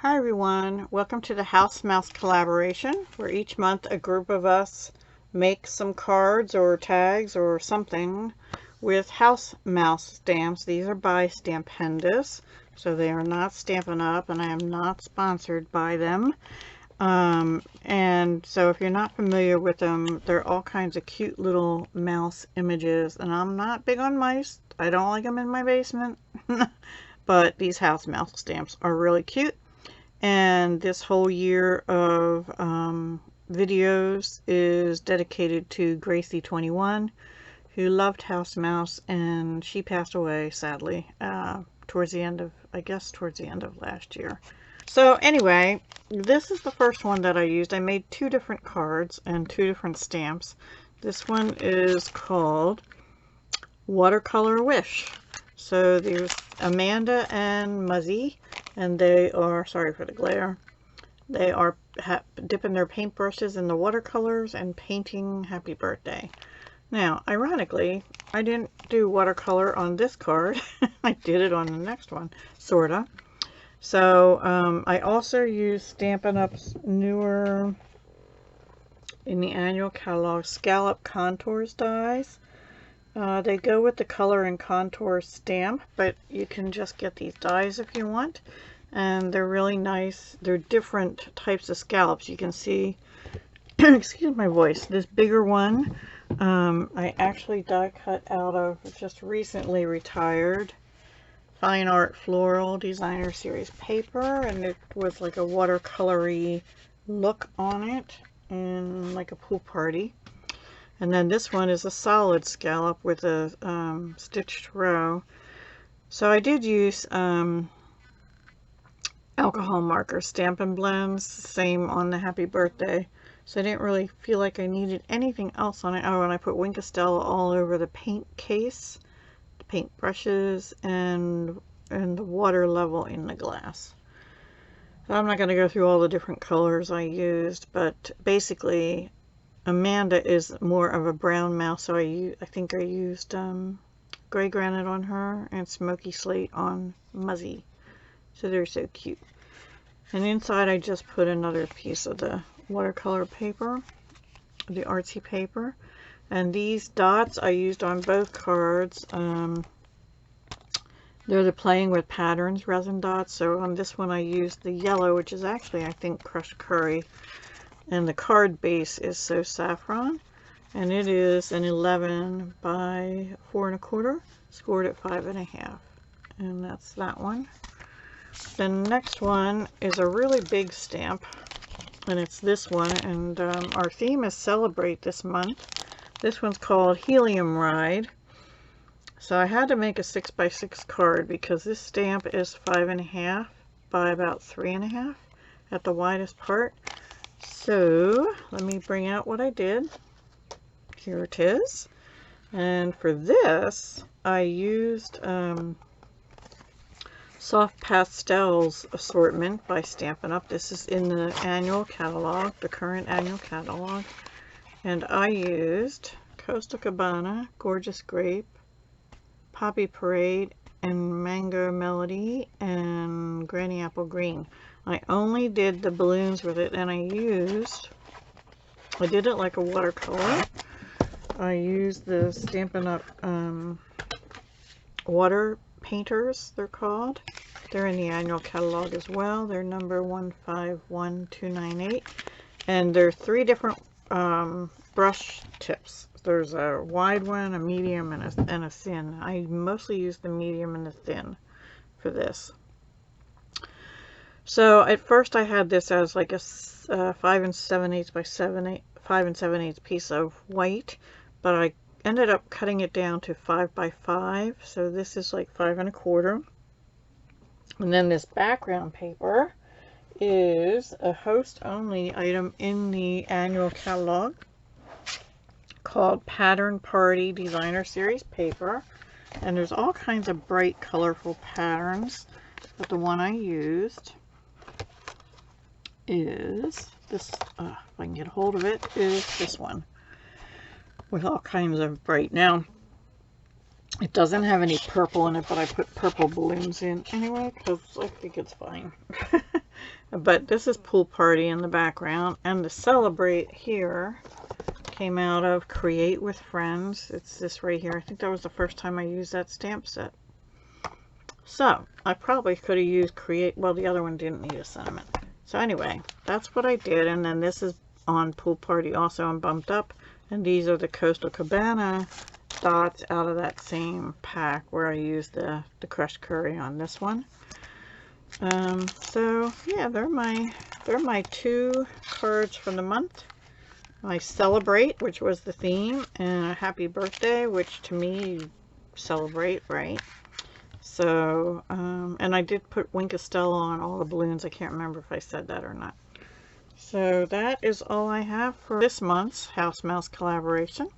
Hi everyone, welcome to the House Mouse collaboration, where each month a group of us make some cards or tags or something with house mouse stamps. These are by Stampendous, so they are not Stampin' Up, and I am not sponsored by them. And so if you're not familiar with them, they're all kinds of cute little mouse images, and I'm not big on mice. I don't like them in my basement. But these house mouse stamps are really cute. And this whole year of videos is dedicated to Gracie21, who loved house mouse, and she passed away sadly towards the end of last year. So anyway, this is the first one that I used. I made two different cards and two different stamps. This one is called Watercolor Wish. So there's Amanda and Muzzy, and they are, sorry for the glare, they are dipping their paintbrushes in the watercolors and painting Happy Birthday. Now, ironically, I didn't do watercolor on this card. I did it on the next one, sorta. So I also used Stampin' Up's newer, in the annual catalog, Scallop Contours dies. They go with the color and contour stamp, but you can just get these dies if you want. And they're really nice. They're different types of scallops. You can see, excuse my voice, this bigger one, I actually die cut out of just recently retired Fine Art Floral Designer Series paper. And it was like a watercolory look on it, and like a pool party. And then this one is a solid scallop with a stitched row. So I did use alcohol marker Stampin' Blends, same on the Happy Birthday. So I didn't really feel like I needed anything else on it. Oh, and I put Wink of Stella all over the paint case, the paint brushes, and the water level in the glass. So I'm not going to go through all the different colors I used, but basically Amanda is more of a brown mouse, so I think I used gray granite on her and smoky slate on Muzzy. So they're so cute. And inside I just put another piece of the watercolor paper, the artsy paper. And these dots I used on both cards. They're the Playing with Patterns resin dots. So on this one I used the yellow, which is actually, I think, crushed curry. And the card base is So Saffron, and it is an 11 by 4 1/4, scored at 5 1/2, and that's that one. The next one is a really big stamp, and it's this one, and our theme is Celebrate this month. This one's called Helium Ride. So I had to make a 6 by 6 card because this stamp is 5 1/2 by about 3 1/2 at the widest part. So let me bring out what I did. Here it is. And for this, I used Soft Pastels assortment by Stampin' Up. This is in the annual catalog, the current annual catalog. And I used Coastal Cabana, Gorgeous Grape, Poppy Parade, and Mango Melody, and Granny Apple Green. I only did the balloons with it, and I did it like a watercolor. I used the Stampin' Up water painters, they're called. They're in the annual catalog as well. They're number 151298. And there are 3 different brush tips. There's a wide one, a medium, and a thin. I mostly use the medium and the thin for this. So at first I had this as like a 5 7/8 by 5 7/8 piece of white, but I ended up cutting it down to 5 by 5. So this is like 5 1/4. And then this background paper is a host only item in the annual catalog called Pattern Party Designer Series paper. And there's all kinds of bright, colorful patterns, but the one I used is this, if I can get a hold of it, is this one with all kinds of bright. Now, it doesn't have any purple in it, but I put purple balloons in anyway because I think it's fine. But this is Pool Party in the background, and the Celebrate here came out of Create with Friends. It's this right here. I think that was the first time I used that stamp set. So I probably could have used Create. Well, the other one didn't need a sentiment. So anyway, that's what I did. And then this is on Pool Party also and bumped up. And these are the Coastal Cabana dots out of that same pack where I used the crushed curry on this one. So yeah, they're my 2 cards from the month. My Celebrate, which was the theme, and a Happy Birthday, which to me you celebrate, right? So, and I did put Wink of Stella on all the balloons. I can't remember if I said that or not. So that is all I have for this month's House Mouse collaboration.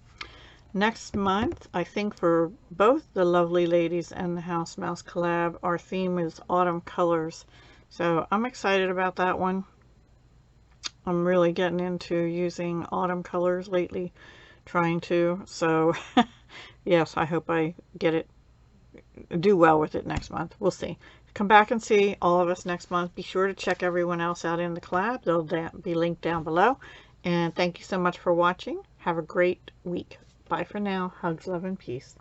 Next month, I think for both the Lovely Ladies and the House Mouse collab, our theme is Autumn Colors. So I'm excited about that one. I'm really getting into using autumn colors lately, trying to. So yes, I hope I do well with it next month. We'll see. Come back and see all of us next month. Be sure to check everyone else out in the collab. They'll be linked down below. And thank you so much for watching. Have a great week. Bye for now. Hugs, love, and peace.